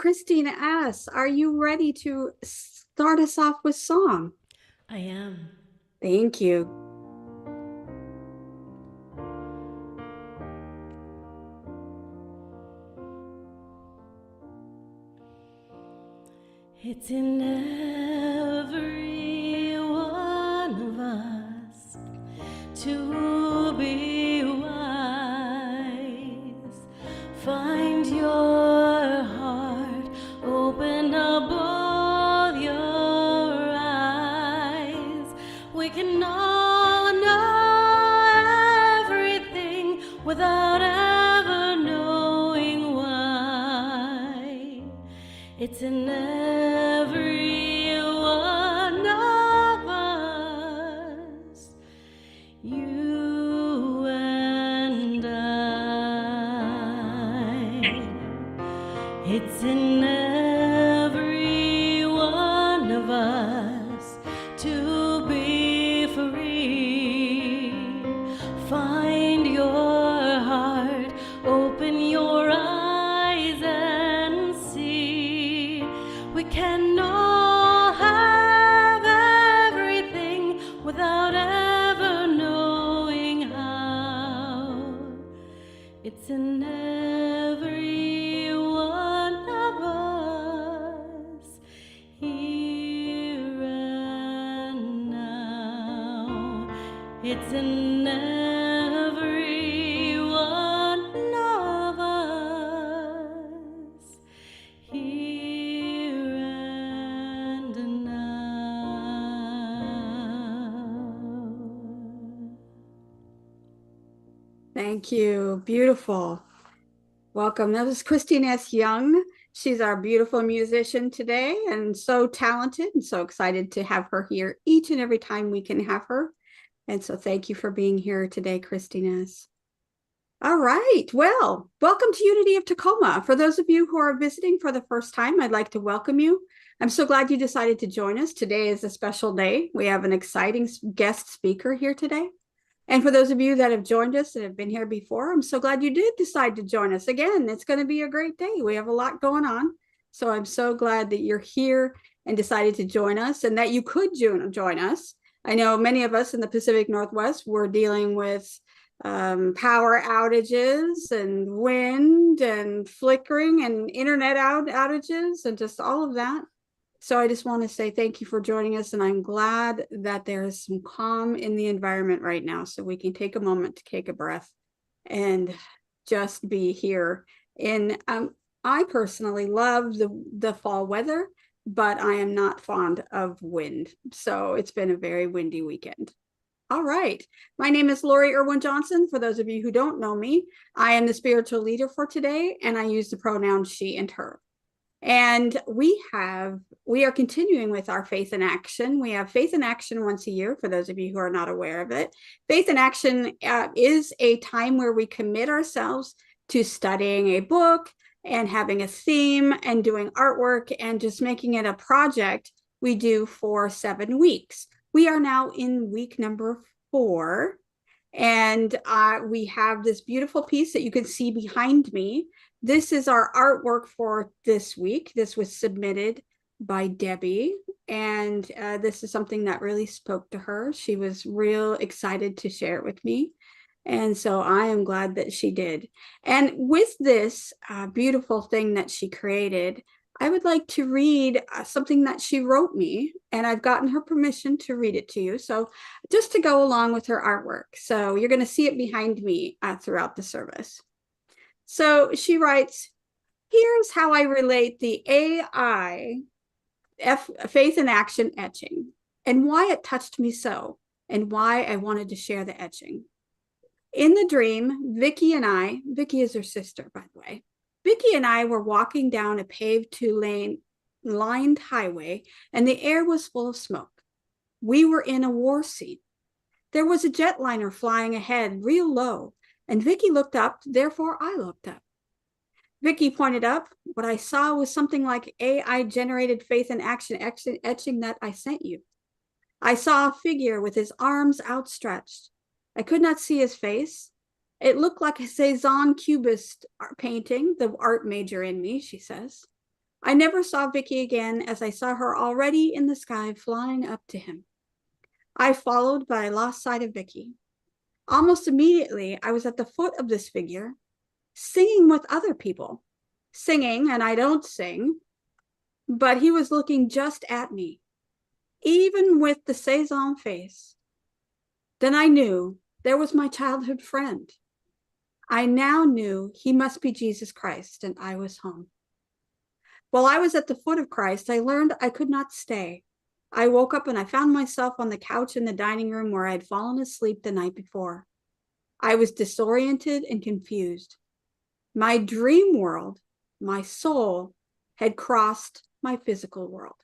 Christine S., are you ready to start us off with song? I am. Thank you. It's in every one of us to be wise. Find your heart, open up all your eyes. We can all know everything without ever knowing why. It's in every one of us, you and I. It's in every one of us to be free. Find your heart, open your eyes and see. We can all have everything without ever knowing how. It's in every one of us, here and now. It's in every one of us, here and now. Thank you. Beautiful. Welcome. That was Christine S. Young. She's our beautiful musician today and so talented and so excited to have her here each and every time we can have her. And so thank you for being here today, Christine S. All right. Well, welcome to Unity of Tacoma. For those of you who are visiting for the first time, I'd like to welcome you. I'm so glad you decided to join us. Today is a special day. We have an exciting guest speaker here today. And for those of you that have joined us and have been here before, I'm so glad you did decide to join us. Again, it's going to be a great day. We have a lot going on. So I'm so glad that you're here and decided to join us and that you could join us. I know many of us in the Pacific Northwest were dealing with power outages and wind and flickering and internet outages and just all of that. So I just want to say thank you for joining us. And I'm glad that there is some calm in the environment right now. So we can take a moment to take a breath and just be here. And I personally love the fall weather, but I am not fond of wind. So it's been a very windy weekend. All right. My name is Lori Irwin Johnson. For those of you who don't know me, I am the spiritual leader for today, and I use the pronouns she and her. And we are continuing with our Faith in Action. We have Faith in Action once a year, for those of you who are not aware of it. Faith in Action is a time where we commit ourselves to studying a book and having a theme and doing artwork and just making it a project we do for 7 weeks. We are now in week number 4. And we have this beautiful piece that you can see behind me. This is our artwork for this week. This was submitted by Debbie, and this is something that really spoke to her. She was real excited to share it with me, and so I am glad that she did. And with this beautiful thing that she created, I would like to read something that she wrote me, and I've gotten her permission to read it to you. So just to go along with her artwork. So you're going to see it behind me throughout the service. So she writes, here's how I relate the AI Faith in Action etching and why it touched me so and why I wanted to share the etching. In the dream, Vicky is her sister, by the way, Vicky and I were walking down a paved 2-lane lined highway, and the air was full of smoke. We were in a war scene. There was a jetliner flying ahead real low, and Vicky looked up, therefore I looked up. Vicky pointed up. What I saw was something like AI-generated Faith in Action etching that I sent you. I saw a figure with his arms outstretched. I could not see his face. It looked like a Cezanne Cubist painting, the art major in me, she says. I never saw Vicky again as I saw her already in the sky flying up to him. I followed, but I lost sight of Vicky. Almost immediately, I was at the foot of this figure, singing with other people. Singing, and I don't sing, but he was looking just at me, even with the Cezanne face. Then I knew there was my childhood friend. I now knew he must be Jesus Christ, and I was home. While I was at the foot of Christ, I learned I could not stay. I woke up and I found myself on the couch in the dining room where I had fallen asleep the night before. I was disoriented and confused. My dream world, my soul, had crossed my physical world.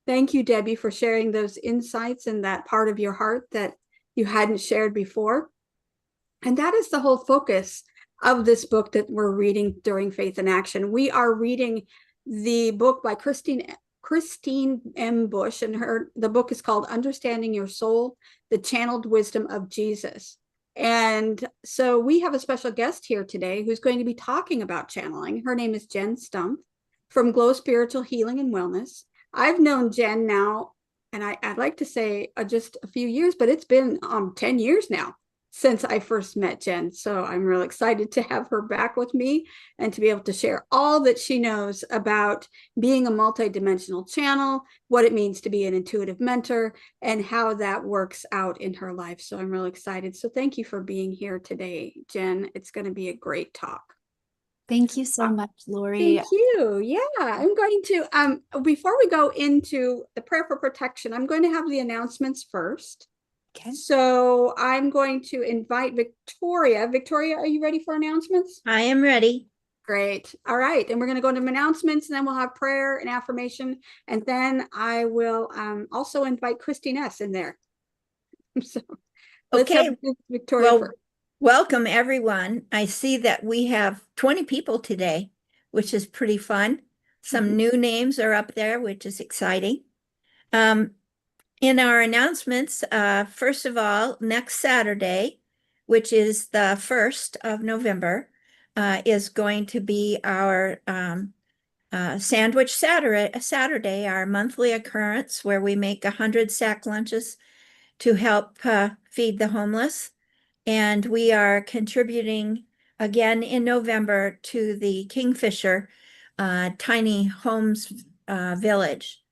Thank you, Debbie, for sharing those insights and that part of your heart that you hadn't shared before. And that is the whole focus of this book that we're reading during Faith in Action. We are reading the book by Christine M. Bush, and the book is called Understanding Your Soul, the Channeled Wisdom of Jesus. And so we have a special guest here today who's going to be talking about channeling. Her name is Jen Stumpf from Glow Spiritual Healing and Wellness. I've known Jen now, and I'd like to say just a few years, but it's been 10 years now since I first met Jen. So I'm really excited to have her back with me and to be able to share all that she knows about being a multidimensional channel, what it means to be an intuitive mentor, and how that works out in her life. So I'm really excited. So thank you for being here today, Jen. It's going to be a great talk. Thank you so much, Lori. Thank you. Yeah, I'm going to, before we go into the prayer for protection, I'm going to have the announcements first. Okay. So I'm going to invite Victoria. Victoria, are you ready for announcements? I am ready. Great. All right. And we're going to go into announcements, and then we'll have prayer and affirmation. And then I will also invite Christine S. in there. So let's Okay. have Victoria Well, first. welcome everyone. I see that we have 20 people today, which is pretty fun. Some new names are up there, which is exciting. In our announcements, first of all, next Saturday, which is the 1st of November, is going to be our Sandwich Saturday, our monthly occurrence where we make 100 sack lunches to help feed the homeless. And we are contributing again in November to the Kingfisher Tiny Homes Village.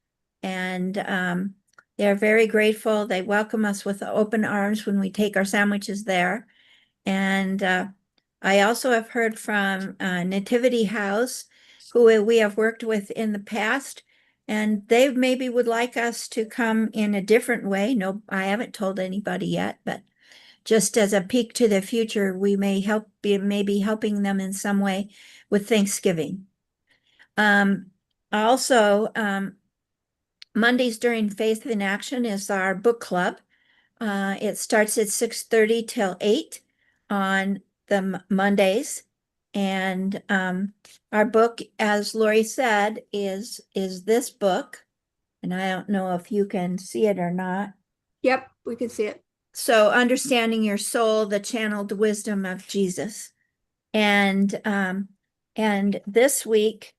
And they're very grateful. They welcome us with open arms when we take our sandwiches there. And I also have heard from Nativity House, who we have worked with in the past, and they maybe would like us to come in a different way. No, I haven't told anybody yet, but just as a peek to the future, we may maybe helping them in some way with Thanksgiving. Also, Mondays during Faith in Action is our book club. It starts at 6:30 till 8 on the Mondays. And our book, as Lori said, is this book. And I don't know if you can see it or not. Yep, we can see it. So Understanding Your Soul, the Channeled Wisdom of Jesus. And this week,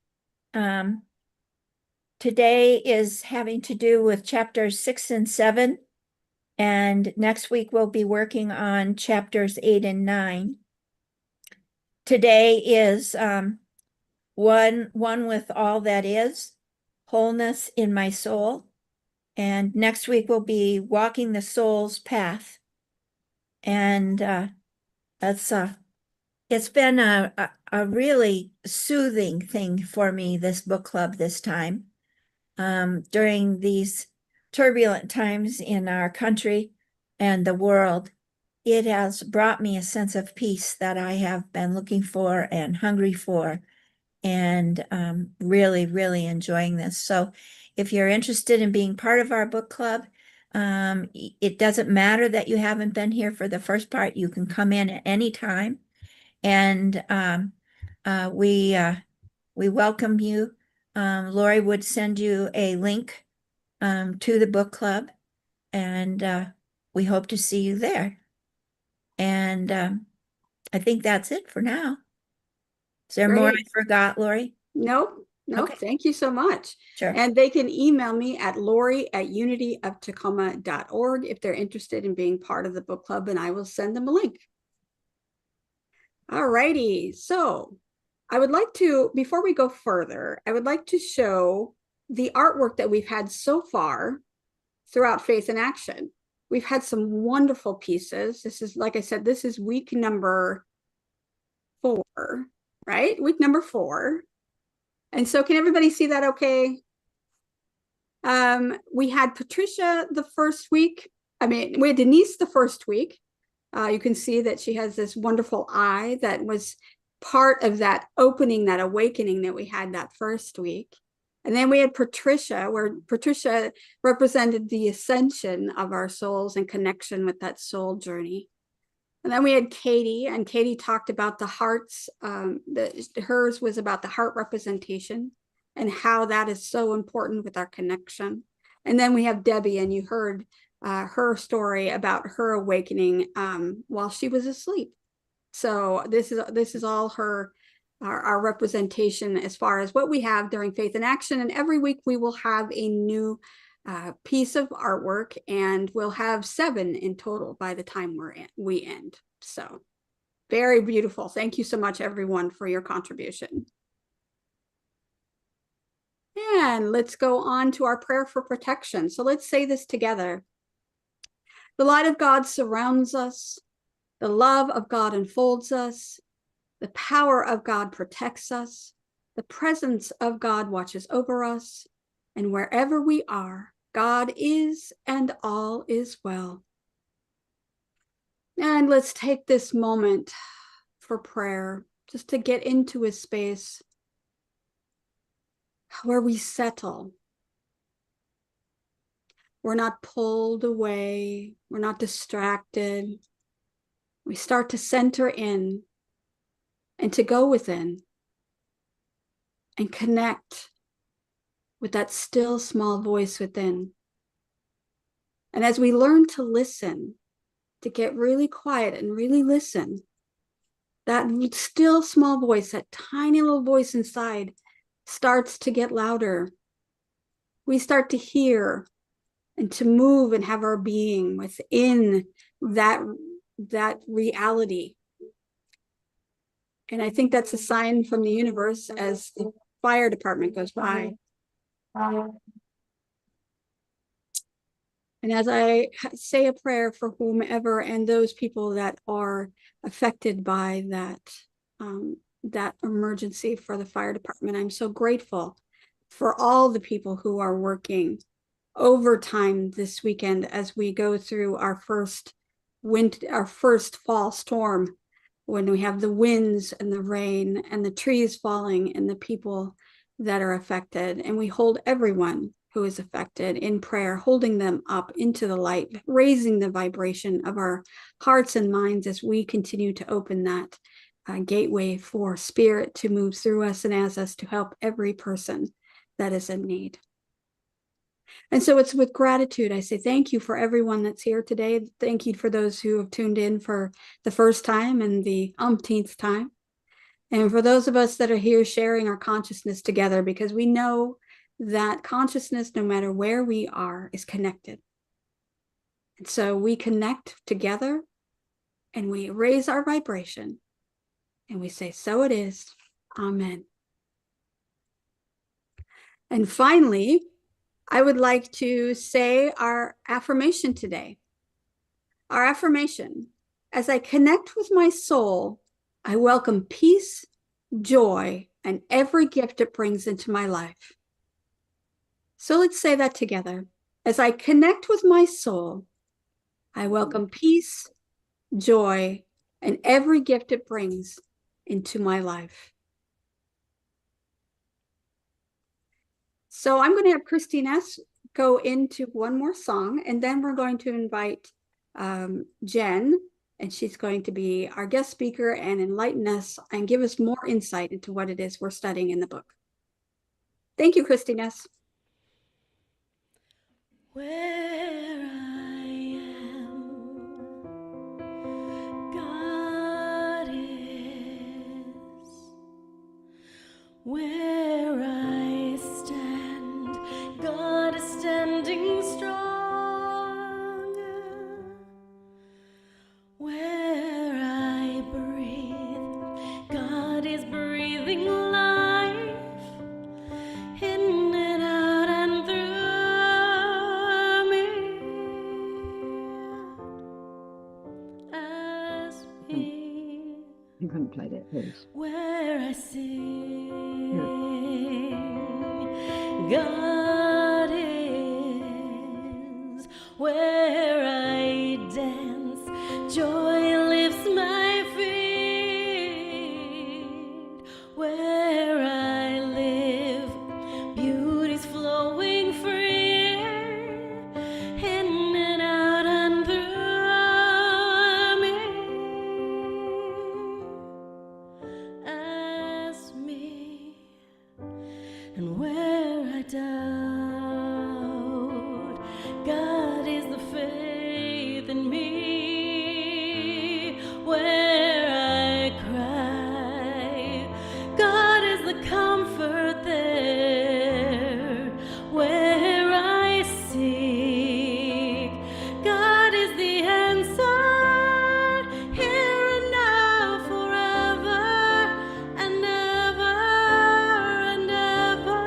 today is having to do with chapters 6 and 7. And next week we'll be working on chapters 8 and 9. Today is one with all that is, wholeness in my soul. And next week we'll be walking the soul's path. And it's been a really soothing thing for me, this book club this time. During these turbulent times in our country and the world, it has brought me a sense of peace that I have been looking for and hungry for, and really, really enjoying this. So if you're interested in being part of our book club, it doesn't matter that you haven't been here for the first part. You can come in at any time, and we welcome you. Lori would send you a link to the book club, and we hope to see you there. And I think that's it for now. Is there more I forgot, Lori? Nope. No, Okay. thank you so much. Sure. And they can email me at lori@unityoftacoma.org if they're interested in being part of the book club, and I will send them a link. All righty. So I would like to, before we go further, I would like to show the artwork that we've had so far throughout Faith in Action. We've had some wonderful pieces. This is, like I said, this is week number 4, right? Week number 4. And so can everybody see that okay? We had Patricia the first week. We had Denise the first week. You can see that she has this wonderful eye that was part of that opening, that awakening that we had that first week. And then we had Patricia, where Patricia represented the ascension of our souls and connection with that soul journey. And then we had Katie, and Katie talked about the hearts. Hers was about the heart representation and how that is so important with our connection. And then we have Debbie, and you heard her story about her awakening while she was asleep. So this is all our representation as far as what we have during Faith in Action. And every week we will have a new piece of artwork, and we'll have 7 in total by the time we end. So very beautiful. Thank you so much, everyone, for your contribution. And let's go on to our prayer for protection. So let's say this together. The light of God surrounds us. The love of God enfolds us. The power of God protects us. The presence of God watches over us. And wherever we are, God is, and all is well. And let's take this moment for prayer, just to get into a space where we settle. We're not pulled away. We're not distracted. We start to center in and to go within and connect with that still small voice within. And as we learn to listen, to get really quiet and really listen, that still small voice, that tiny little voice inside, starts to get louder. We start to hear and to move and have our being within that reality. And I think that's a sign from the universe as the fire department goes by. And as I say a prayer for whomever and those people that are affected by that emergency for the fire department, I'm so grateful for all the people who are working overtime this weekend as we go through our first fall storm, when we have the winds and the rain and the trees falling and the people that are affected. And we hold everyone who is affected in prayer, holding them up into the light, raising the vibration of our hearts and minds as we continue to open that gateway for spirit to move through us and as us to help every person that is in need. And so it's with gratitude I say thank you for everyone that's here today. Thank you for those who have tuned in for the first time and the umpteenth time. And for those of us that are here sharing our consciousness together, because we know that consciousness, no matter where we are, is connected. And so we connect together and we raise our vibration and we say, so it is. Amen. And finally, I would like to say our affirmation today. Our affirmation: as I connect with my soul, I welcome peace, joy, and every gift it brings into my life. So let's say that together. As I connect with my soul, I welcome peace, joy, and every gift it brings into my life. So I'm going to have Christine S. go into one more song, and then we're going to invite Jen, and she's going to be our guest speaker and enlighten us and give us more insight into what it is we're studying in the book. Thank you, Christine S. Where I am, God is. Where I inside it, please. where I sing, God is, where I dance, joy lifts my feet, where I live, beauty's flowing free, in and out and through me. As me, and where I doubt, God is the faith in me. Where I cry, God is the comfort there. Where I seek, God is the answer. Here and now, forever and ever and ever.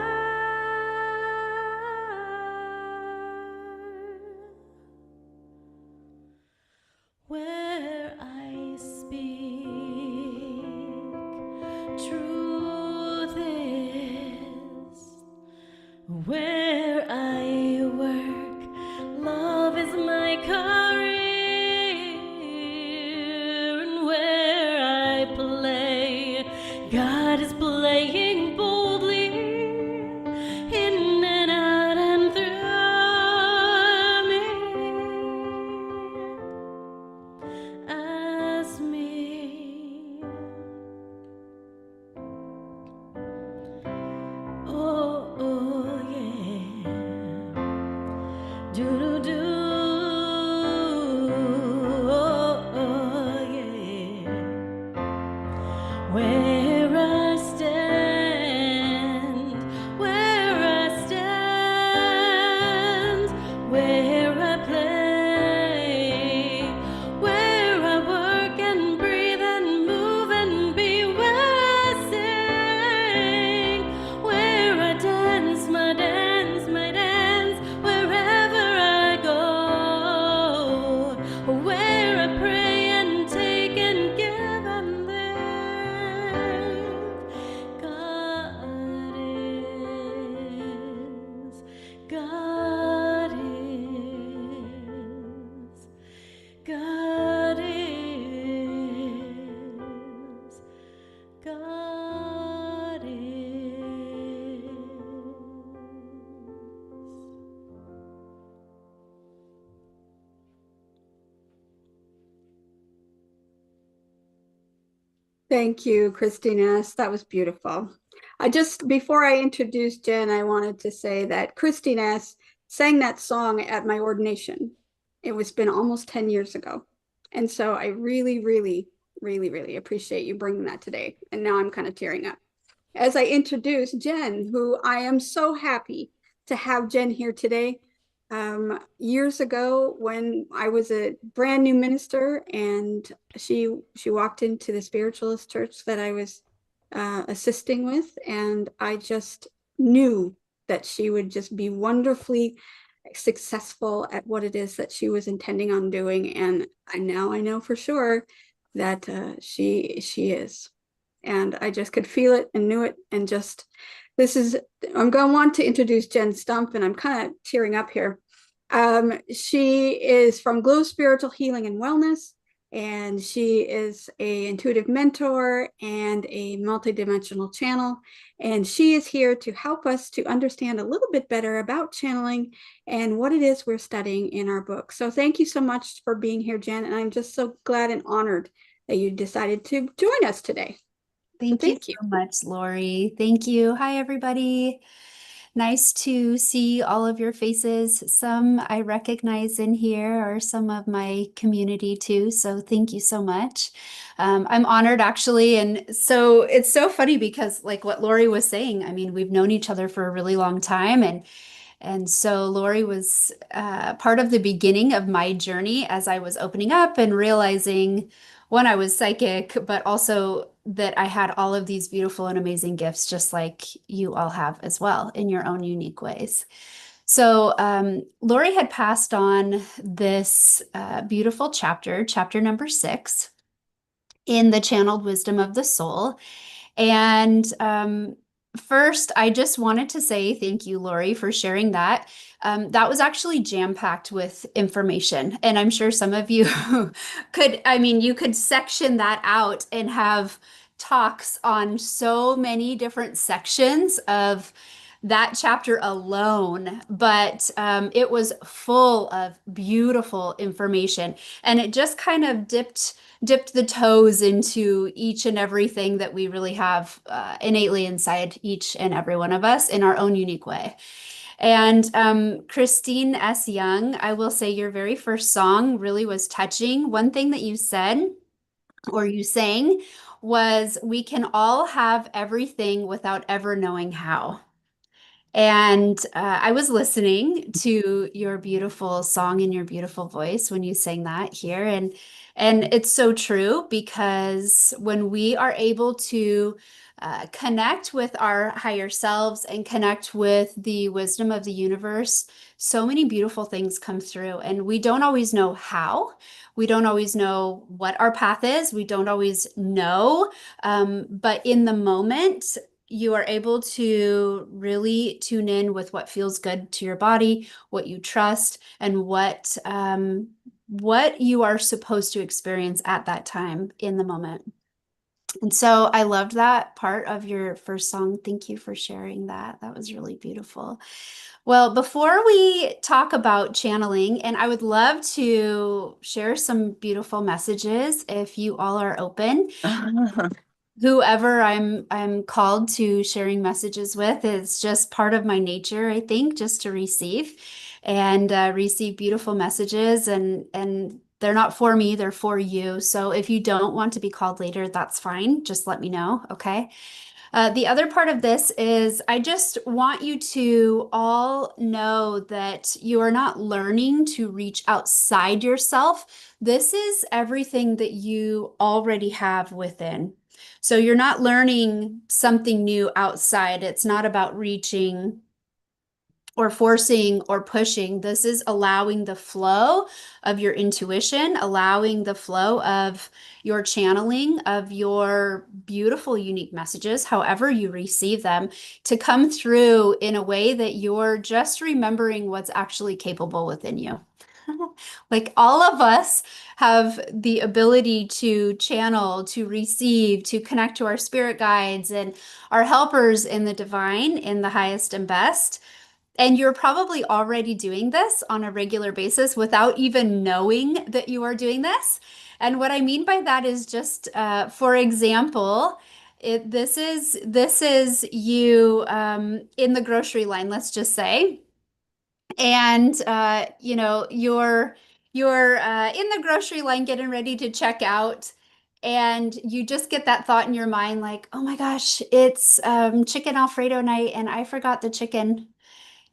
Where I speak, truth is. Where I work, love is my career. And where I play, God is playing boldly, in and out and through me. As me, oh yeah, do do do, oh yeah. Where I stand, where I play, where I work and breathe and move and be, where I sing, where I dance, my dance, wherever I go, where I pray and take and give and live. God is, God is, God is, God is. Thank you, Christina. That was beautiful. Before I introduce Jen, I wanted to say that Christina sang that song at my ordination. It was been almost 10 years ago. And so I really, really, really, really appreciate you bringing that today. And now I'm kind of tearing up. As I introduce Jen, who I am so happy to have Jen here today. Years ago, when I was a brand new minister, and she walked into the spiritualist church that I was assisting with, and I just knew that she would just be wonderfully successful at what it is that she was intending on doing. And I know for sure that she is. And I just could feel it and knew it. And just, I'm going to want to introduce Jen Stumpf, and I'm kind of tearing up here. She is from Glow Spiritual Healing and Wellness, and she is an intuitive mentor and a multidimensional channel. And she is here to help us to understand a little bit better about channeling and what it is we're studying in our book. So thank you so much for being here, Jen. And I'm just so glad and honored that you decided to join us today. Thank you so much, Lori. Thank you. Hi, everybody. Nice to see all of your faces. Some I recognize in here are some of my community too. So thank you so much. I'm honored actually. And so it's so funny because like what Lori was saying, I mean, we've known each other for a really long time. And so Lori was part of the beginning of my journey as I was opening up and realizing, one, I was psychic, but also that I had all of these beautiful and amazing gifts, just like you all have as well in your own unique ways. So Lori had passed on this beautiful chapter number 6. in the channeled wisdom of the soul. And first, I just wanted to say thank you, Lori, for sharing that. That was actually jam-packed with information. And I'm sure some of you you could section that out and have talks on so many different sections of that chapter alone. But it was full of beautiful information. And it just kind of dipped the toes into each and everything that we really have innately inside each and every one of us in our own unique way. And Christine S. Young, I will say your very first song really was touching. One thing that you said or you sang was, "We can all have everything without ever knowing how." And I was listening to your beautiful song and your beautiful voice when you sang that here. And it's so true, because when we are able to connect with our higher selves and connect with the wisdom of the universe, so many beautiful things come through. And we don't always know how. We don't always know what our path is. We don't always know. But in the moment, you are able to really tune in with what feels good to your body, what you trust, and what you are supposed to experience at that time in the moment. And so I loved that part of your first song. Thank you for sharing that. That was really beautiful. Well, before we talk about channeling, and I would love to share some beautiful messages if you all are open. Whoever I'm called to sharing messages with is just part of my nature, I think, just to receive and receive beautiful messages, and they're not for me, they're for you. So if you don't want to be called later, that's fine. Just let me know, okay? The other part of this is I just want you to all know that you are not learning to reach outside yourself. This is everything that you already have within. So you're not learning something new outside. It's not about reaching or forcing or pushing. This is allowing the flow of your intuition, allowing the flow of your channeling of your beautiful, unique messages, however you receive them, to come through in a way that you're just remembering what's actually capable within you. Like all of us have the ability to channel, to receive, to connect to our spirit guides and our helpers in the divine, in the highest and best. And you're probably already doing this on a regular basis without even knowing that you are doing this. And what I mean by that is just, for example, this is you in the grocery line, let's just say, and you're in the grocery line getting ready to check out, and you just get that thought in your mind, like, oh my gosh, it's chicken Alfredo night, and I forgot the chicken.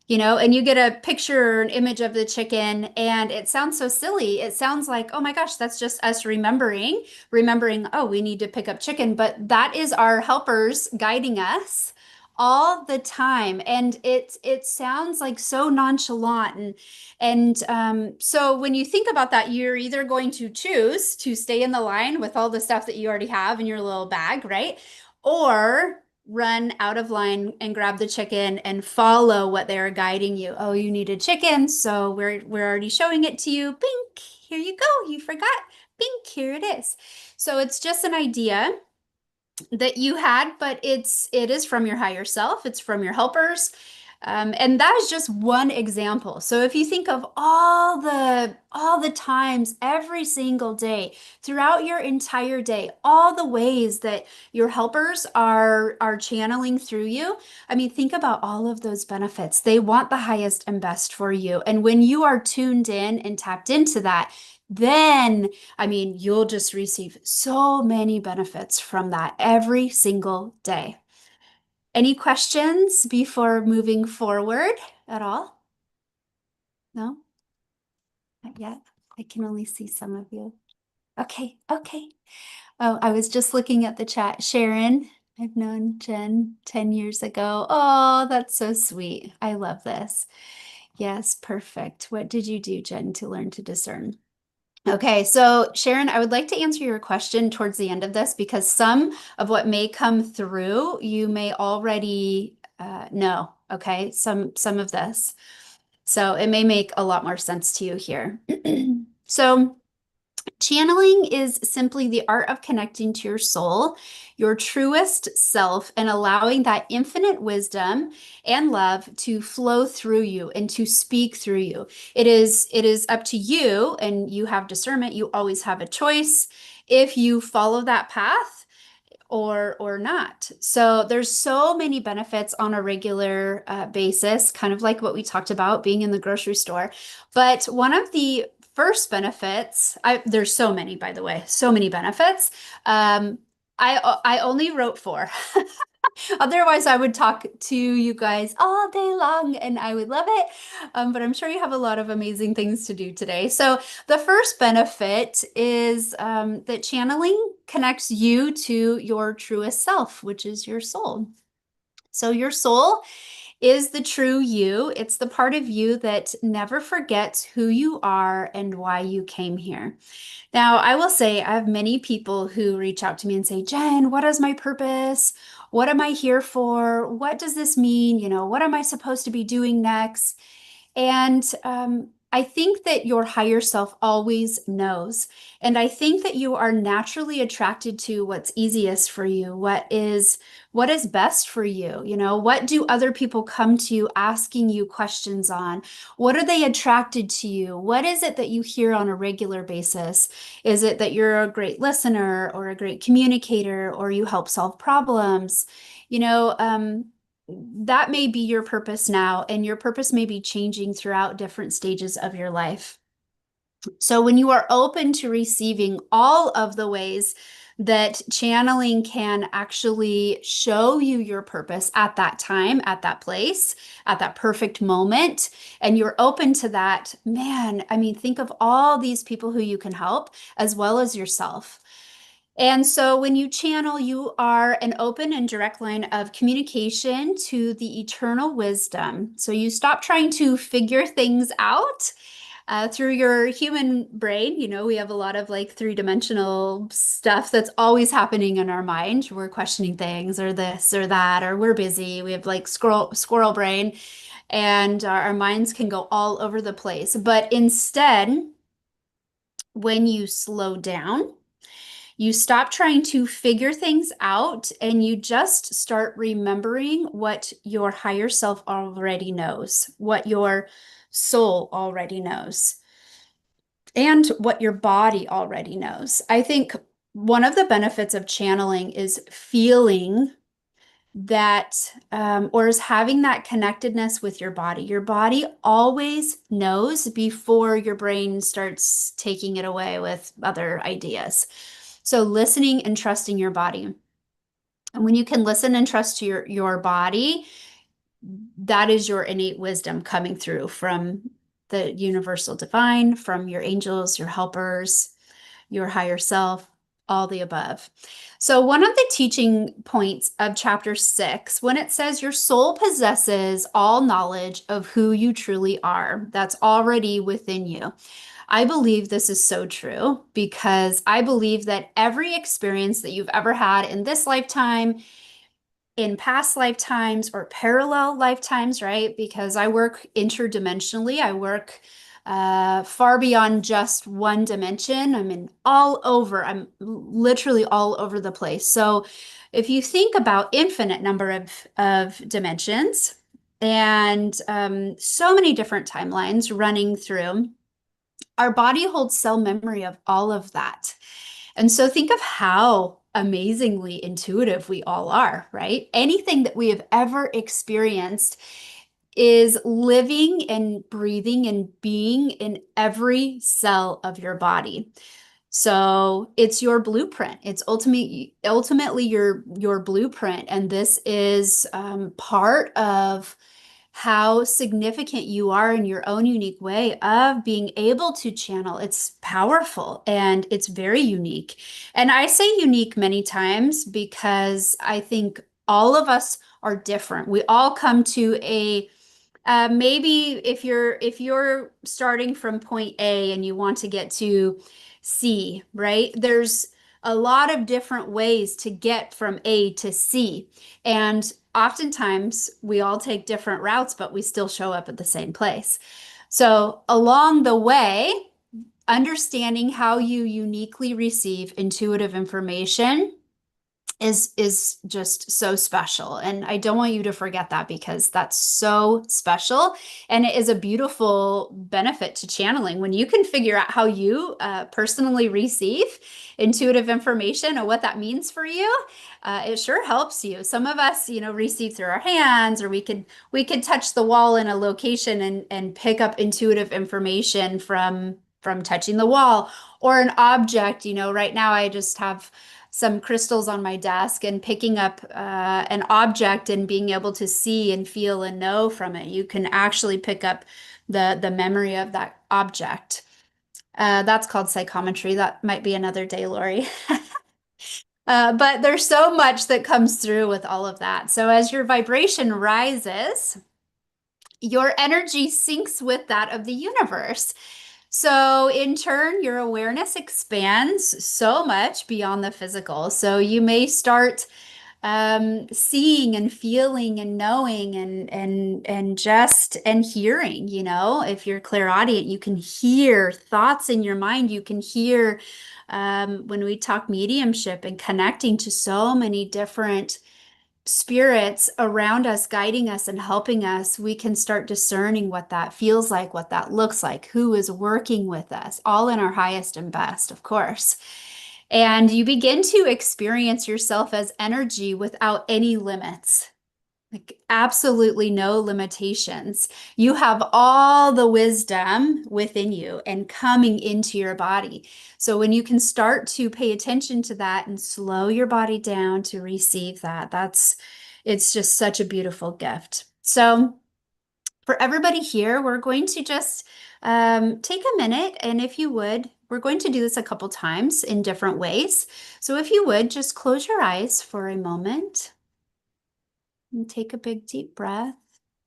And you get a picture or an image of the chicken, and it sounds so silly. It sounds like, oh my gosh, that's just us remembering, oh, we need to pick up chicken. But that is our helpers guiding us all the time. And it sounds like so nonchalant. And so when you think about that, you're either going to choose to stay in the line with all the stuff that you already have in your little bag, right? Or run out of line and grab the chicken and follow what they're guiding you. Oh, you needed chicken, so we're already showing it to you. Bink, here you go. You forgot. Bink, here it is. So it's just an idea that you had, but it is from your higher self. It's from your helpers. And that is just one example. So if you think of all the times every single day throughout your entire day, all the ways that your helpers are channeling through you, I mean, think about all of those benefits. They want the highest and best for you. And when you are tuned in and tapped into that, then, I mean, you'll just receive so many benefits from that every single day. Any questions before moving forward at all? No? Not yet. I can only see some of you. Okay, okay. Oh, I was just looking at the chat. Sharon, I've known Jen 10 years ago. Oh, that's so sweet. I love this. Yes, perfect. What did you do, Jen, to learn to discern? Okay, so Sharon, I would like to answer your question towards the end of this because some of what may come through you may already know. Okay, some of this, so it may make a lot more sense to you here. So. Channeling is simply the art of connecting to your soul, your truest self, and allowing that infinite wisdom and love to flow through you and to speak through you. It is up to you, and you have discernment. You always have a choice if you follow that path or not. So there's so many benefits on a regular basis, kind of like what we talked about being in the grocery store. But one of the first benefits, there's so many, by the way, so many benefits. I only wrote four. Otherwise, I would talk to you guys all day long and I would love it. But I'm sure you have a lot of amazing things to do today. So the first benefit is that channeling connects you to your truest self, which is your soul. So your soul is the true you. It's the part of you that never forgets who you are and why you came here. Now, I will say I have many people who reach out to me and say, Jen, what is my purpose? What am I here for? What does this mean? What am I supposed to be doing next? And I think that your higher self always knows. And I think that you are naturally attracted to what's easiest for you, what is best for you. What do other people come to you asking you questions on? What are they attracted to you? What is it that you hear on a regular basis? Is it that you're a great listener or a great communicator or you help solve problems? That may be your purpose now, and your purpose may be changing throughout different stages of your life. So when you are open to receiving all of the ways that channeling can actually show you your purpose at that time, at that place, at that perfect moment, and you're open to that, man, I mean, think of all these people who you can help as well as yourself. And so when you channel, you are an open and direct line of communication to the eternal wisdom. So you stop trying to figure things out through your human brain. We have a lot of like three-dimensional stuff that's always happening in our mind. We're questioning things or this or that, or we're busy. We have like squirrel brain, and our minds can go all over the place. But instead, when you slow down, you stop trying to figure things out and you just start remembering what your higher self already knows, what your soul already knows, and what your body already knows. I think one of the benefits of channeling is feeling that, or is having that connectedness with your body. Your body always knows before your brain starts taking it away with other ideas. So listening and trusting your body. And when you can listen and trust to your body, that is your innate wisdom coming through from the universal divine, from your angels, your helpers, your higher self, all the above. So one of the teaching points of chapter 6, when it says your soul possesses all knowledge of who you truly are, that's already within you. I believe this is so true because I believe that every experience that you've ever had in this lifetime, in past lifetimes or parallel lifetimes, right? Because I work interdimensionally. I work far beyond just one dimension. I'm literally all over the place. So if you think about infinite number of dimensions and so many different timelines running through, our body holds cell memory of all of that. And so think of how amazingly intuitive we all are, right? Anything that we have ever experienced is living and breathing and being in every cell of your body. So it's your blueprint. It's ultimately your blueprint. And this is part of how significant you are in your own unique way of being able to channel. It's powerful and it's very unique. And I say unique many times because I think all of us are different. We all come to a Maybe if you're starting from point A and you want to get to C, right? There's a lot of different ways to get from A to C. And oftentimes we all take different routes, but we still show up at the same place. So along the way, understanding how you uniquely receive intuitive information is just so special. And I don't want you to forget that, because that's so special. And it is a beautiful benefit to channeling when you can figure out how you personally receive intuitive information and what that means for you. It sure helps you. Some of us, receive through our hands, or we could touch the wall in a location and pick up intuitive information from touching the wall, or an object. Right now I just have some crystals on my desk, and picking up an object and being able to see and feel and know from it. You can actually pick up the memory of that object. That's called psychometry. That might be another day, Lori. But there's so much that comes through with all of that. So as your vibration rises, your energy syncs with that of the universe. So in turn, your awareness expands so much beyond the physical. So you may start seeing and feeling and knowing and hearing. If you're clairaudient, you can hear thoughts in your mind. You can hear when we talk mediumship and connecting to so many different spirits around us, guiding us and helping us, we can start discerning what that feels like, what that looks like, who is working with us, all in our highest and best, of course. And you begin to experience yourself as energy without any limits. Like absolutely no limitations. You have all the wisdom within you and coming into your body. So when you can start to pay attention to that and slow your body down to receive that, it's just such a beautiful gift. So for everybody here, we're going to just take a minute, and if you would, we're going to do this a couple times in different ways. So if you would, just close your eyes for a moment. And take a big deep breath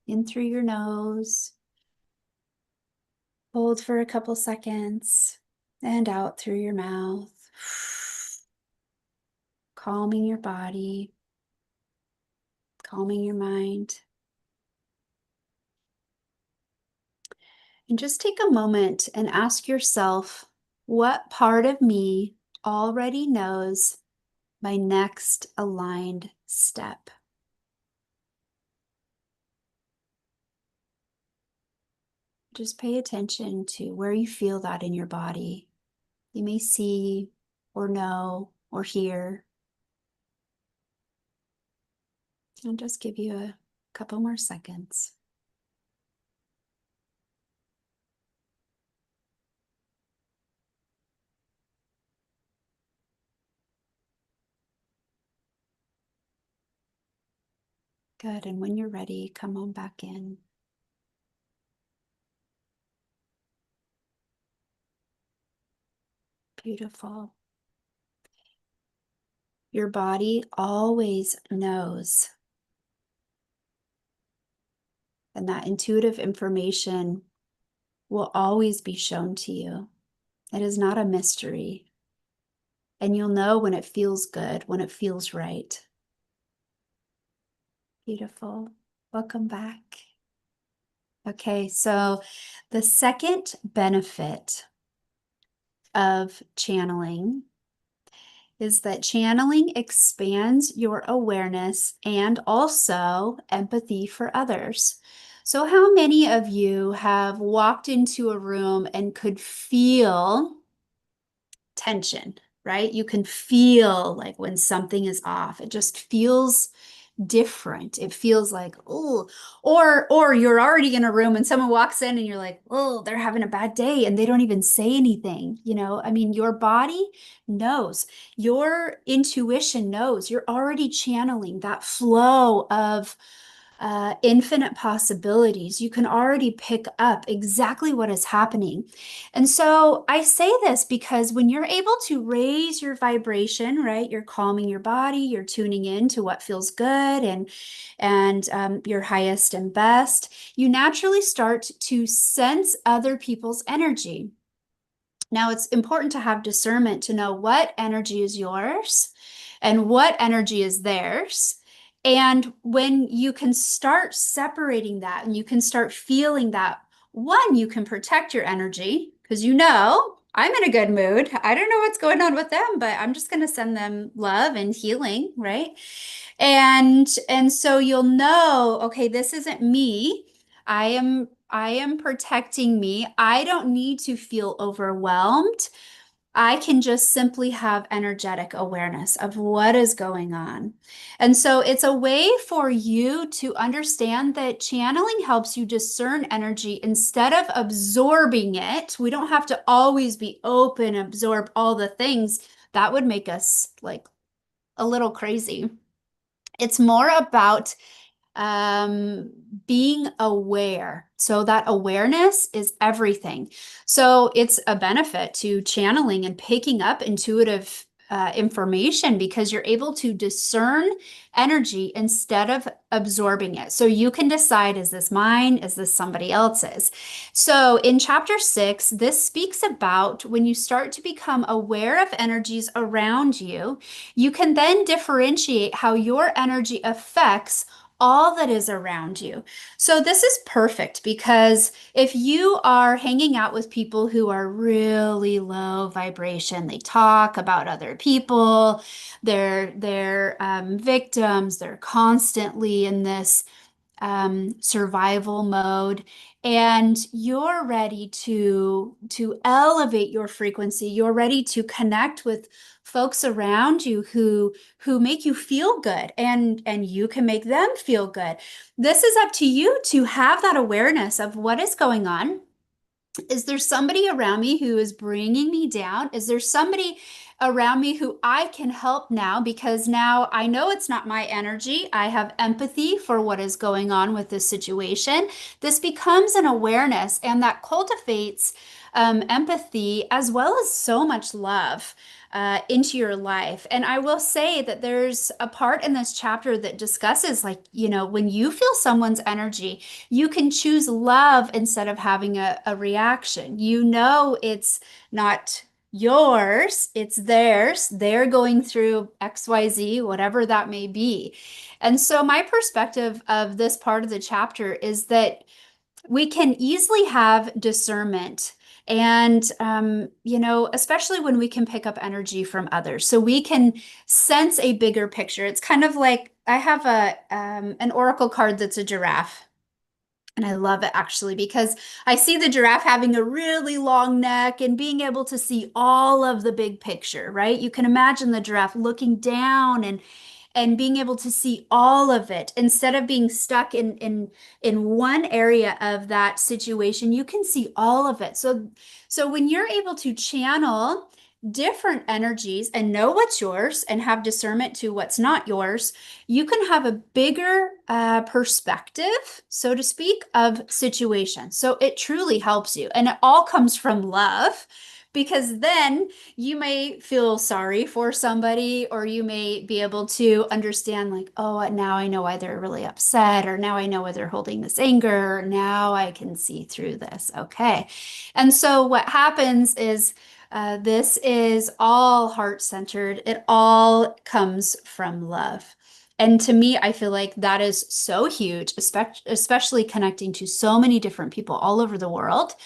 in through your nose. Hold for a couple seconds and out through your mouth. Calming your body, calming your mind. And just take a moment and ask yourself, what part of me already knows my next aligned step? Just pay attention to where you feel that in your body. You may see or know or hear. I'll just give you a couple more seconds. Good, and when you're ready, come on back in. Beautiful. Your body always knows. And that intuitive information will always be shown to you. It is not a mystery. And you'll know when it feels good, when it feels right. Beautiful. Welcome back. Okay, so the second benefit of channeling is that channeling expands your awareness and also empathy for others. So how many of you have walked into a room and could feel tension, right? You can feel like when something is off, it just feels different. It feels like, oh, or you're already in a room and someone walks in and you're like, oh, they're having a bad day and they don't even say anything. I mean, your body knows, your intuition knows, you're already channeling that flow of infinite possibilities. You can already pick up exactly what is happening. And so I say this because when you're able to raise your vibration, right, you're calming your body, you're tuning in to what feels good and your highest and best, you naturally start to sense other people's energy. Now, it's important to have discernment to know what energy is yours and what energy is theirs. And when you can start separating that and you can start feeling that, one, you can protect your energy because you know, I'm in a good mood. I don't know what's going on with them, but I'm just going to send them love and healing, right? And so you'll know, okay, this isn't me. I am protecting me. I don't need to feel overwhelmed. I can just simply have energetic awareness of what is going on. And so it's a way for you to understand that channeling helps you discern energy instead of absorbing it. We don't have to always be open, absorb all the things. That would make us like a little crazy. It's more about being aware. So that awareness is everything. So it's a benefit to channeling and picking up intuitive information because you're able to discern energy instead of absorbing it. So you can decide, is this mine? Is this somebody else's? So in chapter 6, this speaks about when you start to become aware of energies around you, you can then differentiate how your energy affects all that is around you. So this is perfect because if you are hanging out with people who are really low vibration, they talk about other people, they're victims, they're constantly in this survival mode, and you're ready to elevate your frequency, you're ready to connect with folks around you who make you feel good, and you can make them feel good. This is up to you to have that awareness of what is going on. Is there somebody around me who is bringing me down? Is there somebody around me who I can help now? Because now I know it's not my energy. I have empathy for what is going on with this situation. This becomes an awareness, and that cultivates empathy as well as so much love into your life. And I will say that there's a part in this chapter that discusses, like, you know, when you feel someone's energy, you can choose love instead of having a reaction. You know, it's not yours, it's theirs. They're going through XYZ, whatever that may be. And so my perspective of this part of the chapter is that we can easily have discernment. And, you know, especially when we can pick up energy from others. So we can sense a bigger picture. It's kind of like I have an oracle card that's a giraffe. And I love it actually because I see the giraffe having a really long neck and being able to see all of the big picture, right? You can imagine the giraffe looking down and being able to see all of it instead of being stuck in one area of that situation. You can see all of it. So when you're able to channel different energies and know what's yours and have discernment to what's not yours, you can have a bigger perspective, so to speak, of situations. So it truly helps you, and it all comes from love. Because then you may feel sorry for somebody, or you may be able to understand, like, oh, now I know why they're really upset, or now I know why they're holding this anger. Now I can see through this. Okay. And so what happens is this is all heart-centered. It all comes from love. And to me, I feel like that is so huge, especially connecting to so many different people all over the world.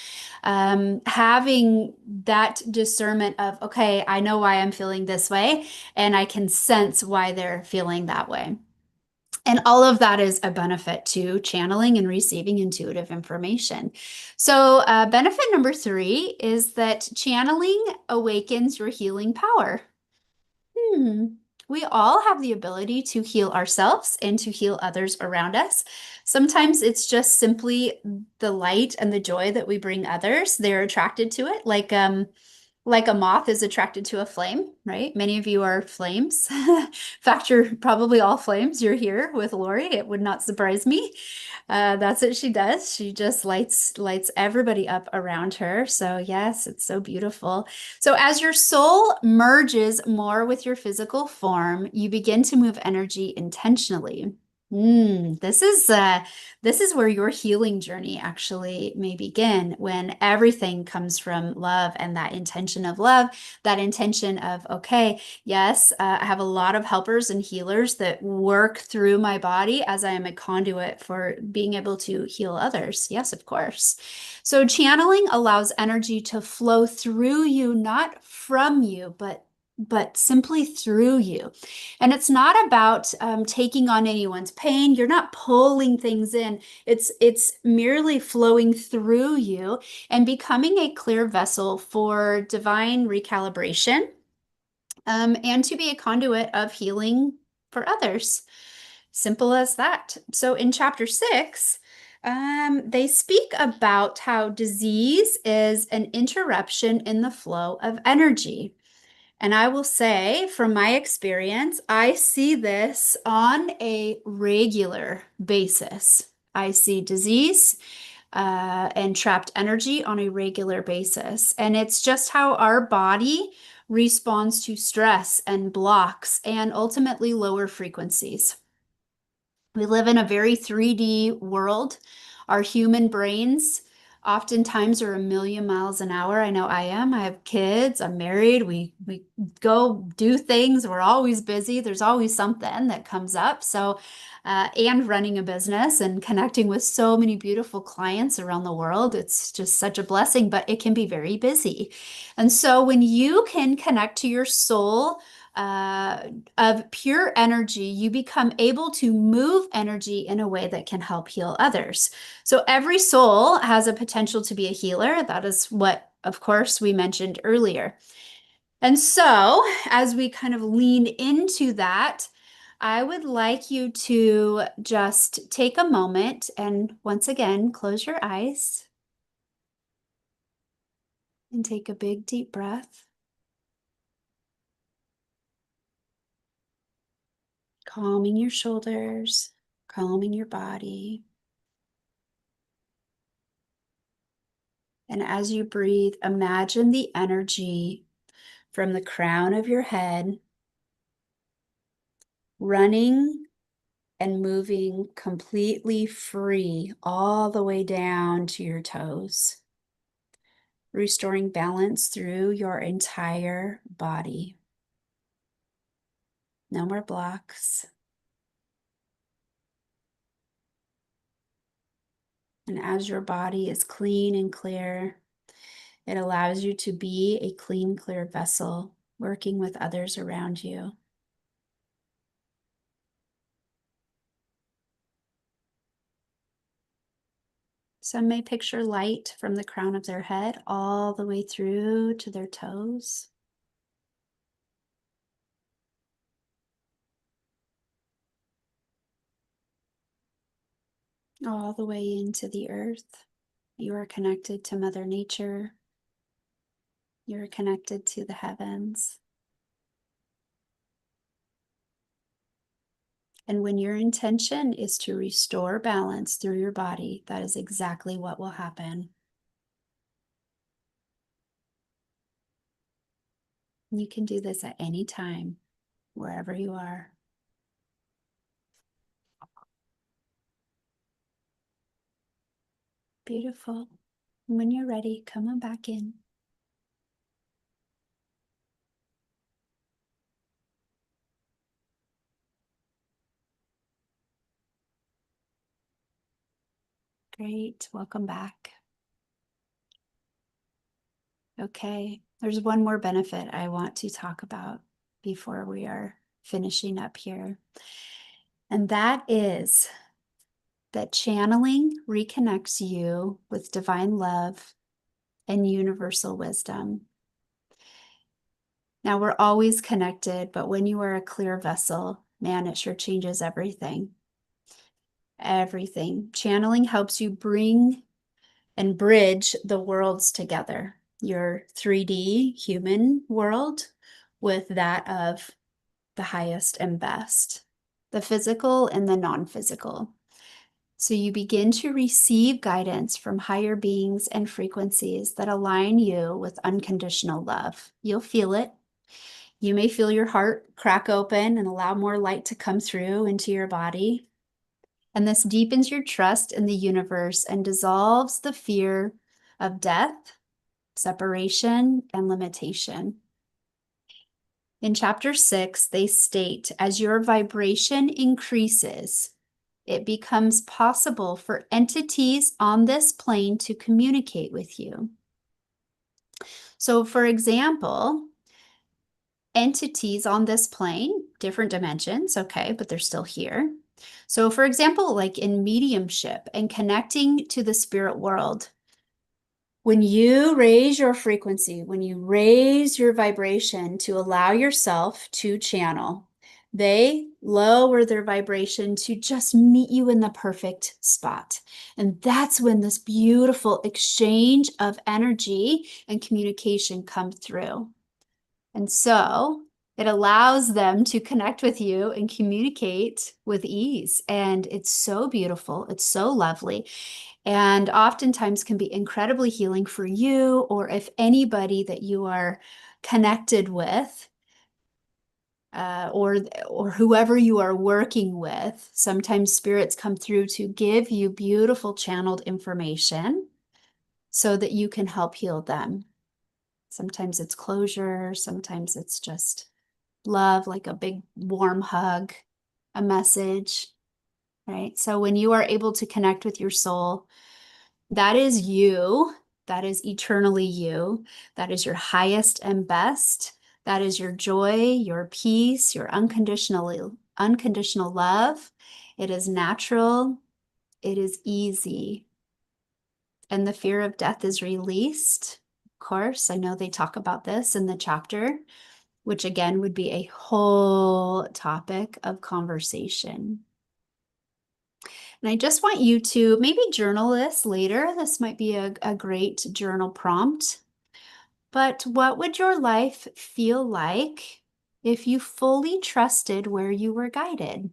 Having that discernment of, okay, I know why I'm feeling this way, and I can sense why they're feeling that way. And all of that is a benefit to channeling and receiving intuitive information. So benefit number 3 is that channeling awakens your healing power. We all have the ability to heal ourselves and to heal others around us. Sometimes it's just simply the light and the joy that we bring others. They're attracted to it. Like like a moth is attracted to a flame, right? Many of you are flames. In fact, you're probably all flames. You're here with Lori. It would not surprise me. That's what she does. She just lights everybody up around her. So yes, it's so beautiful. So as your soul merges more with your physical form, you begin to move energy intentionally. This is where your healing journey actually may begin, when everything comes from love and that intention of love, that intention of, okay, yes, I have a lot of helpers and healers that work through my body as I am a conduit for being able to heal others. Yes, of course. So channeling allows energy to flow through you, not from you, but simply through you. And it's not about taking on anyone's pain. You're not pulling things in. It's merely flowing through you and becoming a clear vessel for divine recalibration, and to be a conduit of healing for others. Simple as that. So in chapter 6, they speak about how disease is an interruption in the flow of energy. And I will say, from my experience, I see this on a regular basis. I see disease and trapped energy on a regular basis. And it's just how our body responds to stress and blocks and ultimately lower frequencies. We live in a very 3D world. Our human brains oftentimes are a million miles an hour. I know I am. I have kids. I'm married. We go do things. We're always busy. There's always something that comes up. So, and running a business and connecting with so many beautiful clients around the world, it's just such a blessing, but it can be very busy. And so when you can connect to your soul, of pure energy, you become able to move energy in a way that can help heal others. So every soul has a potential to be a healer. That is what, of course, we mentioned earlier. And so as we kind of lean into that, I would like you to just take a moment and once again, close your eyes and take a big deep breath. Calming your shoulders, calming your body. And as you breathe, imagine the energy from the crown of your head running and moving completely free all the way down to your toes, restoring balance through your entire body. No more blocks. And as your body is clean and clear, it allows you to be a clean, clear vessel, working with others around you. Some may picture light from the crown of their head all the way through to their toes. All the way into the earth. You are connected to Mother Nature. You are connected to the heavens. And when your intention is to restore balance through your body, that is exactly what will happen. You can do this at any time, wherever you are. Beautiful. When you're ready, come on back in. Great, welcome back. Okay, there's one more benefit I want to talk about before we are finishing up here. And that is that channeling reconnects you with divine love and universal wisdom. Now, we're always connected, but when you are a clear vessel, man, it sure changes everything. Everything. Channeling helps you bring and bridge the worlds together. your 3D human world with that of the highest and best, the physical and the non-physical. So you begin to receive guidance from higher beings and frequencies that align you with unconditional love. You'll feel it. You may feel your heart crack open and allow more light to come through into your body. And this deepens your trust in the universe and dissolves the fear of death, separation, and limitation. In chapter 6, they state, as your vibration increases, it becomes possible for entities on this plane to communicate with you. So, for example, entities on this plane, different dimensions, okay, but they're still here. So, for example, like in mediumship and connecting to the spirit world, when you raise your frequency, when you raise your vibration to allow yourself to channel, they lower their vibration to just meet you in the perfect spot. And that's when this beautiful exchange of energy and communication come through. And so it allows them to connect with you and communicate with ease. And it's so beautiful. It's so lovely. And oftentimes can be incredibly healing for you, or if anybody that you are connected with, or whoever you are working with. Sometimes spirits come through to give you beautiful channeled information so that you can help heal them. Sometimes it's closure, sometimes it's just love, like a big warm hug, a message, right? So when you are able to connect with your soul, that is you, that is eternally you, that is your highest and best, that is your joy, your peace, your unconditional love. It is natural, it is easy, and the fear of death is released. Of course, I know they talk about this in the chapter, which again would be a whole topic of conversation. And I just want you to maybe journal this later. This might be a great journal prompt. But what would your life feel like if you fully trusted where you were guided?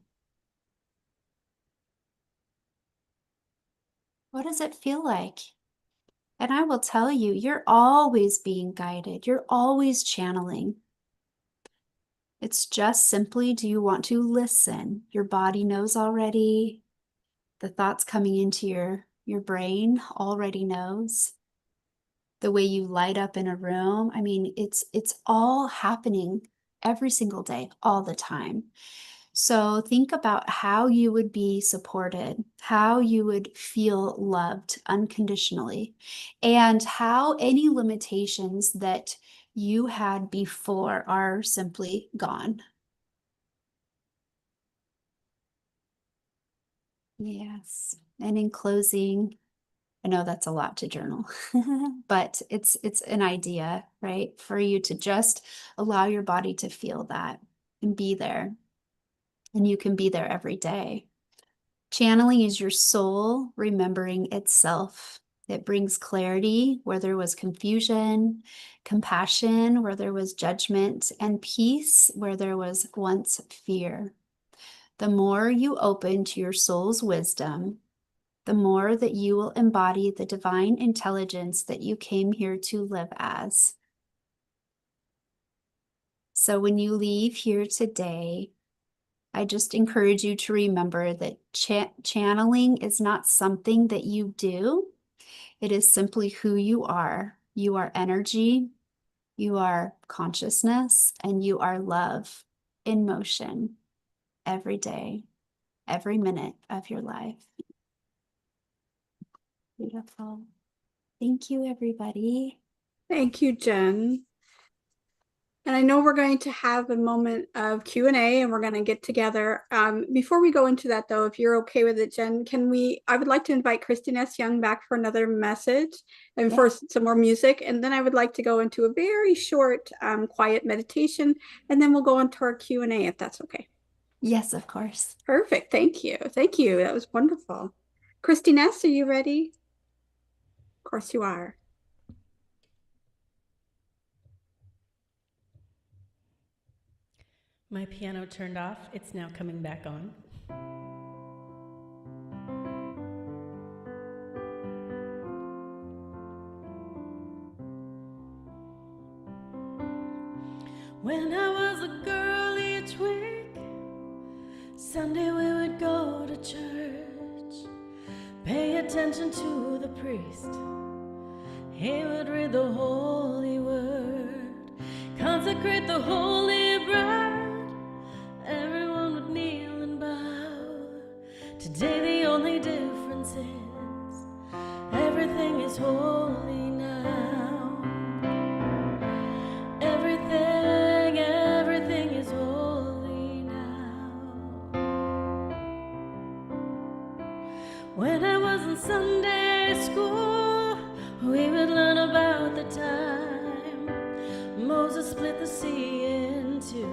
What does it feel like? And I will tell you, you're always being guided. You're always channeling. It's just simply, do you want to listen? Your body knows already. The thoughts coming into your brain already knows. The way you light up in a room. I mean, it's all happening every single day, all the time. So think about how you would be supported, how you would feel loved unconditionally, and how any limitations that you had before are simply gone. Yes. And in closing, I know that's a lot to journal, but it's an idea, right? For you to just allow your body to feel that and be there. And you can be there every day. Channeling is your soul remembering itself. It brings clarity where there was confusion, compassion where there was judgment, and peace where there was once fear. The more you open to your soul's wisdom, the more that you will embody the divine intelligence that you came here to live as. So when you leave here today, I just encourage you to remember that channeling is not something that you do. It is simply who you are. You are energy, you are consciousness, and you are love in motion every day, every minute of your life. Beautiful. Thank you, everybody. Thank you, Jen. And I know we're going to have a moment of Q&A and we're going to get together. Before we go into that, though, if you're okay with it, Jen, I would like to invite Christine S. Young back for another message and for some more music. And then I would like to go into a very short, quiet meditation. And then we'll go into our Q&A if that's okay. Yes, of course. Perfect. Thank you. Thank you. That was wonderful. Christine S., are you ready? Of course you are. My piano turned off. It's now coming back on. When I was a girl each week, Sunday we would go to church, pay attention to the priest. He would read the holy word, consecrate the holy bread. Everyone would kneel and bow. Today the only difference is everything is holy now. Everything is holy now. When I was in Sunday school, we would learn about the time Moses split the sea in two,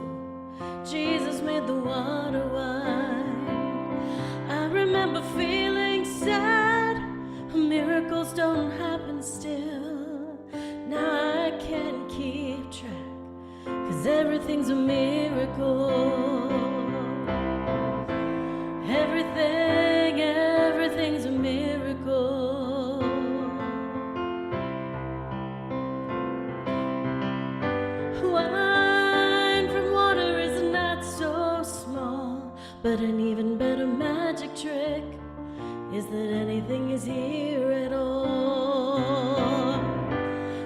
Jesus made the water wine. I remember feeling sad, miracles don't happen still. Now I can't keep track, 'cause everything's a miracle. Everything's a miracle. Wine from water is not so small, but an even better magic trick is that anything is here at all.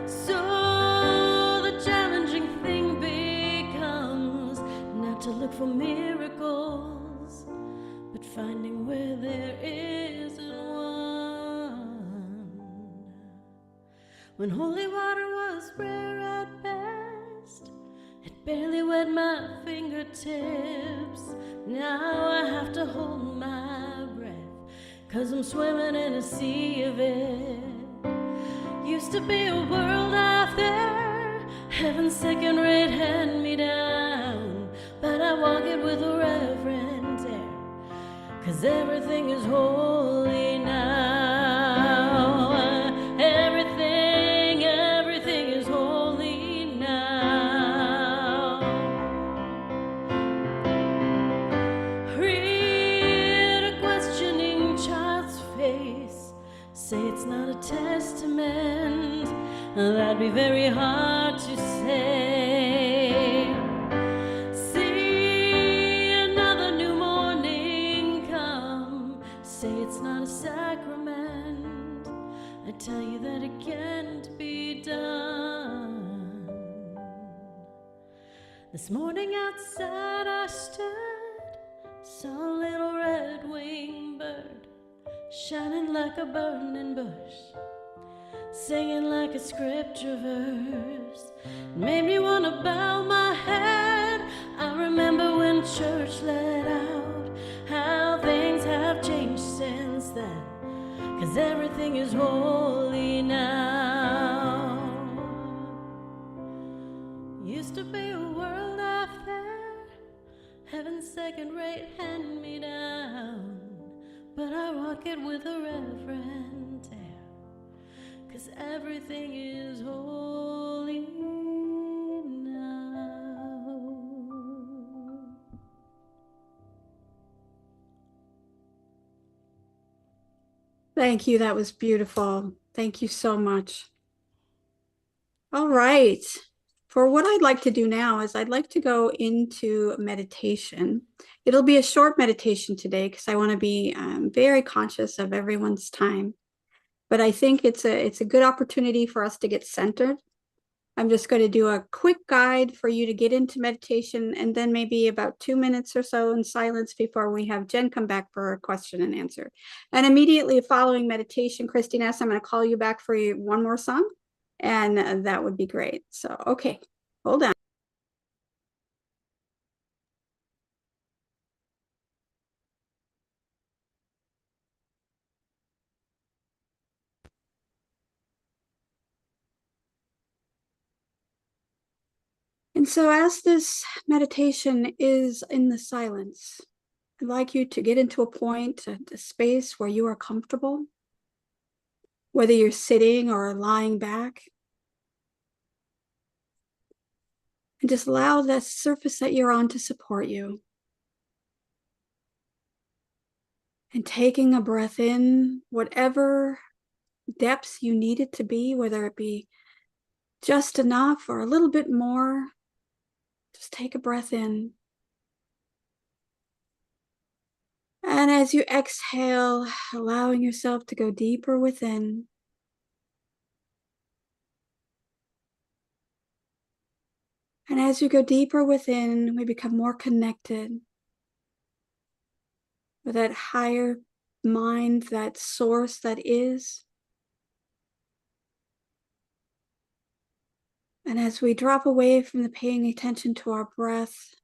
So the challenging thing becomes not to look for miracles, but finding where there isn't one. When holy water was rare at best, it barely wet my fingertips. Now I have to hold my breath, 'cause I'm swimming in a sea of it. Used to be a world out there, heaven's second-rate hand-me-down, but I walk it with a reverent air, 'cause everything is holy now. Everything is holy now. Read a questioning child's face, say it's not a testament, that'd be very hard to say. See another new morning come, say it's not a sacrament, I tell you that it can't be done. This morning outside I stood, saw a little red-winged bird shining like a burning bush, singing like a scripture verse. It made me want to bow my head. I remember when church let out, how things have changed since then, 'cause everything is holy now. Used to be a world out there, heaven's second-rate hand-me-down, but I walk it with a reverent air, 'cause everything is holy now. Thank you. That was beautiful. Thank you so much. All right. For what I'd like to do now is I'd like to go into meditation. It'll be a short meditation today because I want to be very conscious of everyone's time. But I think it's a good opportunity for us to get centered. I'm just going to do a quick guide for you to get into meditation, and then maybe about 2 minutes or so in silence before we have Jen come back for a question and answer. And immediately following meditation, Christine S., I'm going to call you back for one more song, and that would be great. So, okay, hold on. And so as this meditation is in the silence, I'd like you to get into a point, a space where you are comfortable, whether you're sitting or lying back. And just allow that surface that you're on to support you. And taking a breath in, whatever depths you need it to be, whether it be just enough or a little bit more, just take a breath in. And as you exhale, allowing yourself to go deeper within. And as you go deeper within, we become more connected with that higher mind, that source that is. And as we drop away from the paying attention to our breath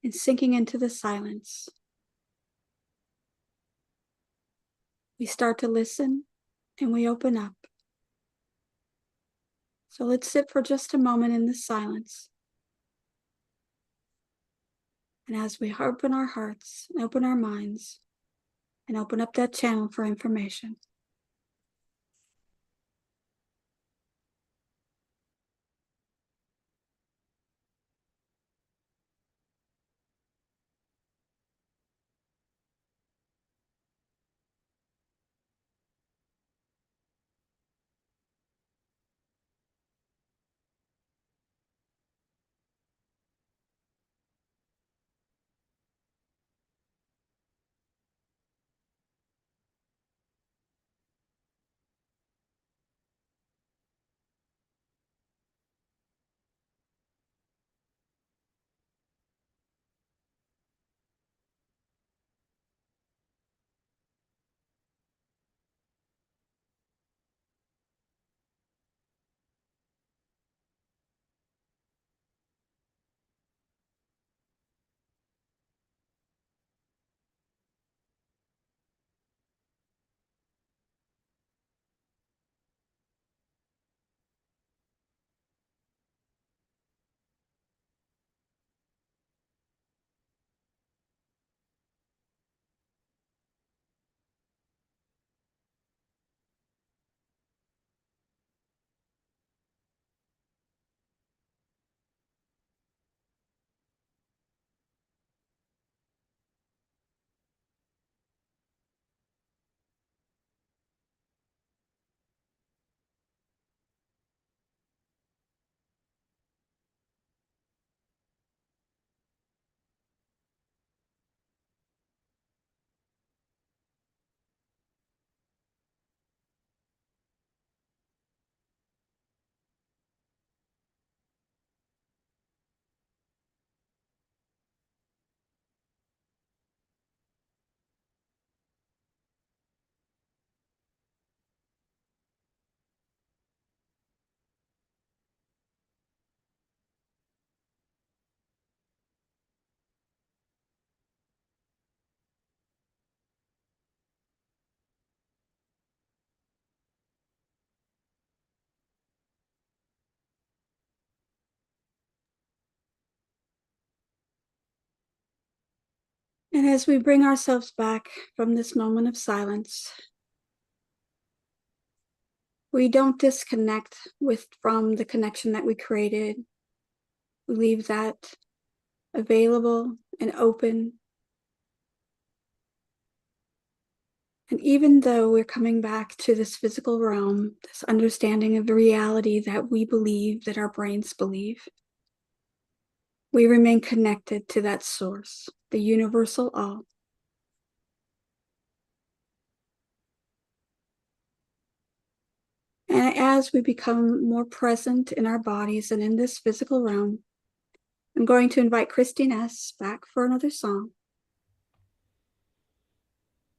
and sinking into the silence, we start to listen and we open up. So let's sit for just a moment in the silence. And as we open our hearts and open our minds and open up that channel for information. And as we bring ourselves back from this moment of silence, we don't disconnect from the connection that we created. We leave that available and open. And even though we're coming back to this physical realm, this understanding of the reality that we believe, that our brains believe, we remain connected to that source, the universal all. And as we become more present in our bodies and in this physical realm, I'm going to invite Christine S. back for another song.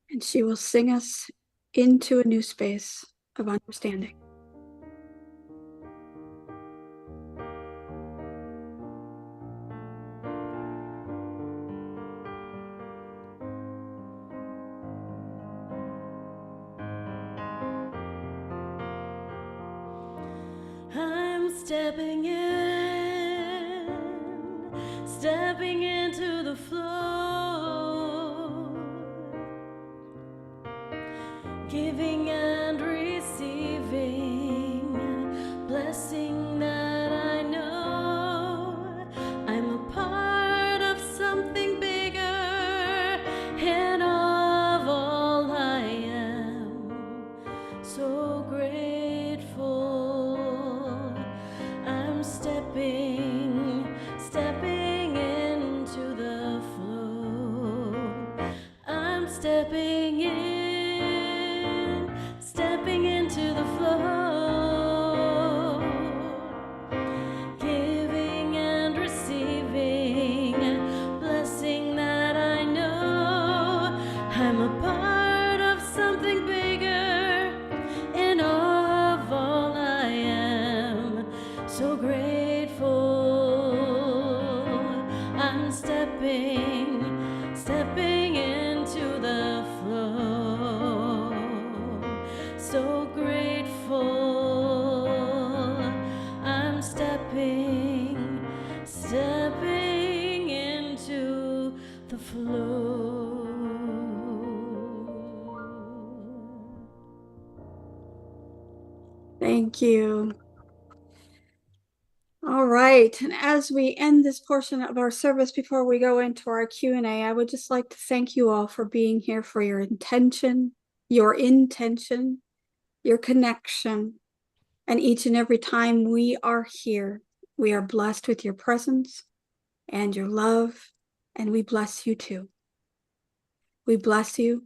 And she will sing us into a new space of understanding. I'm stepping into the flow, giving and receiving, blessing that I know so grateful. I'm stepping into the flow. I'm stepping into the flow. Giving and receiving, blessing that I know I'm a part of something bigger in awe of all I am. So grateful. I'm stepping into the flow. So grateful. I'm stepping into the flow. Thank you. All right, and as we end this portion of our service before we go into our Q&A, I would just like to thank you all for being here, for your intention, your connection. And each and every time we are here, we are blessed with your presence and your love, and we bless you too. We bless you